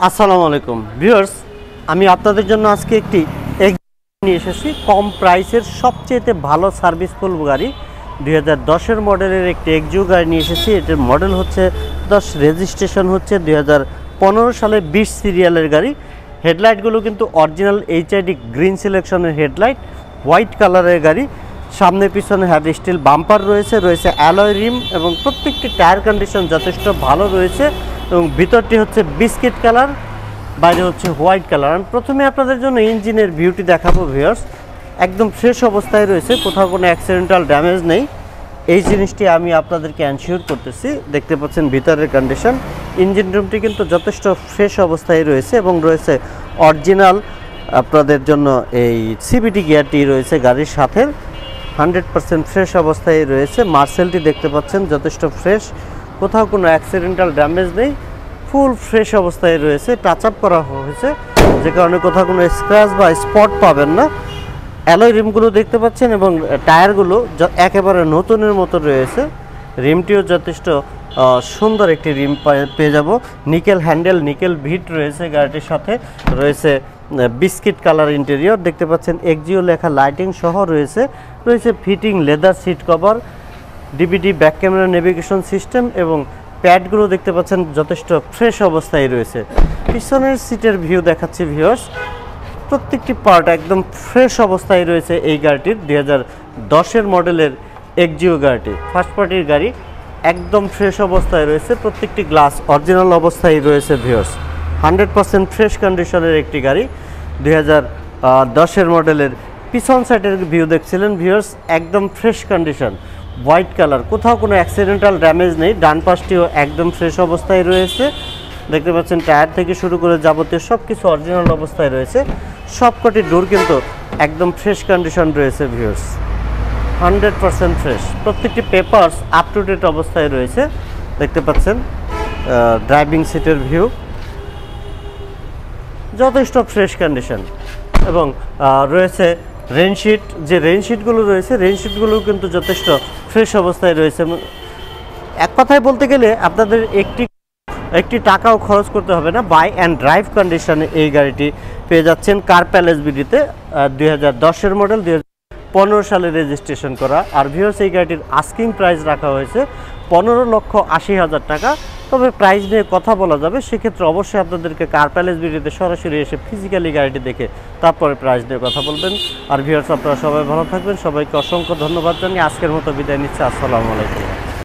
আসসালামু আলাইকুম ভিউয়ার্স, আমি আপনাদের জন্য আজকে একটি নিয়ে এসেছি কম প্রাইসের সবচেয়ে ভালো সার্ভিসফুল গাড়ি 2010-এর মডেলের একটি এক্সিও গাড়ি নিয়ে এসেছি। এটার মডেল হচ্ছে 10, রেজিস্ট্রেশন হচ্ছে 2015 সালে 20 সিরিয়ালের গাড়ি। হেডলাইটগুলো কিন্তু অরিজিনাল এইচআইডি গ্রিন সিলেকশনের হেডলাইট, হোয়াইট কালারের গাড়ি। সামনে পিছনে হ্যাভ স্টিল বাম্পার রয়েছে অ্যালয় রিম এবং প্রত্যেকটি টায়ার কন্ডিশন যথেষ্ট ভালো রয়েছে এবং ভিতরটি হচ্ছে বিস্কিট কালার, বাইরে হচ্ছে হোয়াইট কালার। আমি প্রথমে আপনাদের জন্য ইঞ্জিনের ভিউটি দেখাবো ভিউয়ার্স। একদম ফ্রেশ অবস্থায় রয়েছে, কোথাও কোনো অ্যাক্সিডেন্টাল ড্যামেজ নেই, এই জিনিসটি আমি আপনাদেরকে এনশিওর করতেছি। দেখতে পাচ্ছেন ভিতরের কন্ডিশন, ইঞ্জিন রুমটি কিন্তু যথেষ্ট ফ্রেশ অবস্থায় রয়েছে এবং রয়েছে অরিজিনাল আপনাদের জন্য এই সিবিটি গিয়ারটি রয়েছে গাড়ির সাথে, 100% ফ্রেশ অবস্থায় রয়েছে। মার্সেলটি দেখতে পাচ্ছেন যথেষ্ট ফ্রেশ, কোথাও কোনো অ্যাক্সিডেন্টাল ড্যামেজ নেই, ফুল ফ্রেশ অবস্থায় রয়েছে। টাচ আপ করা হয়েছে যে কারণে কোথাও কোনো স্ক্র্যাচ বা স্পট পাবেন না। অ্যালয় রিমগুলো দেখতে পাচ্ছেন এবং টায়ারগুলো একেবারে নতুনের মতো রয়েছে। রিমটিও যথেষ্ট সুন্দর একটি রিম পেয়ে যাব। নিকেল হ্যান্ডেল, নিকেল ভিট রয়েছে গাড়িটির সাথে। রয়েছে বিস্কিট কালার ইন্টেরিয়র, দেখতে পাচ্ছেন এক্সিও লেখা লাইটিং সহ রয়েছে fitting leather seat cover, DVD back camera navigation system এবং প্যাডগুলো দেখতে পাচ্ছেন যথেষ্ট ফ্রেশ অবস্থায় রয়েছে। পিছনের সিটের ভিউ দেখাচ্ছি ভিউয়ার্স, প্রত্যেকটি পার্ট একদম ফ্রেশ অবস্থায় রয়েছে এই গাড়িটির। 2010-এর মডেলের এক্সিও গাড়িটি, ফার্স্ট পার্টির গাড়ি, একদম ফ্রেশ অবস্থায় রয়েছে। প্রত্যেকটি গ্লাস অরিজিনাল অবস্থায় রয়েছে ভিউয়ার্স। 100% ফ্রেশ কন্ডিশনের একটি গাড়ি 2010-এর মডেলের। পিছন সাইডের ভিউ দেখছিলেন ভিউয়ার্স, একদম ফ্রেশ কন্ডিশন, হোয়াইট কালার, কোথাও কোনো অ্যাক্সিডেন্টাল ড্যামেজ নেই। ডান পাশটিও একদম ফ্রেশ অবস্থায় রয়েছে। দেখতে পাচ্ছেন টায়ার থেকে শুরু করে যাবতীয় সব কিছু অরিজিনাল অবস্থায় রয়েছে। সবকটি ডোর কিন্তু একদম ফ্রেশ কন্ডিশন রয়েছে ভিউয়ার্স, 100% ফ্রেশ। প্রত্যেকটি পেপারস আপ টু ডেট অবস্থায় রয়েছে। দেখতে পাচ্ছেন ড্রাইভিং সিটের ভিউ, যথেষ্ট ফ্রেশ কন্ডিশন এবং রয়েছে রেইনশিট, যে রেইনশিটগুলো রয়েছে রেইনশিটগুলো কিন্তু যথেষ্ট ফ্রেশ অবস্থায় রয়েছে। এক কথায় বলতে গেলে আপনাদের একটি টাকাও খরচ করতে হবে না। বাই অ্যান্ড ড্রাইভ কন্ডিশনে এই গাড়িটি পেয়ে যাচ্ছেন কার প্যালেস বিডিতে। 2010-এর মডেল, 2015 সালে রেজিস্ট্রেশন করা। আর ভিউয়ার্স, এই গাড়িটির আস্কিং প্রাইস রাখা হয়েছে 15,80,000 টাকা। তবে প্রাইস নিয়ে কথা বলা যাবে, সেক্ষেত্রে অবশ্যই আপনাদেরকে কার প্যালেস ভিডিওতে সরাসরি এসে ফিজিক্যালি গাড়িটি দেখে তারপরে প্রাইস নিয়ে কথা বলবেন। আর ভিউয়ার্স, আপনারা সবাই ভালো থাকবেন। সবাইকে অসংখ্য ধন্যবাদ জানিয়ে আজকের মতো বিদায় নিচ্ছি। আসসালামু আলাইকুম।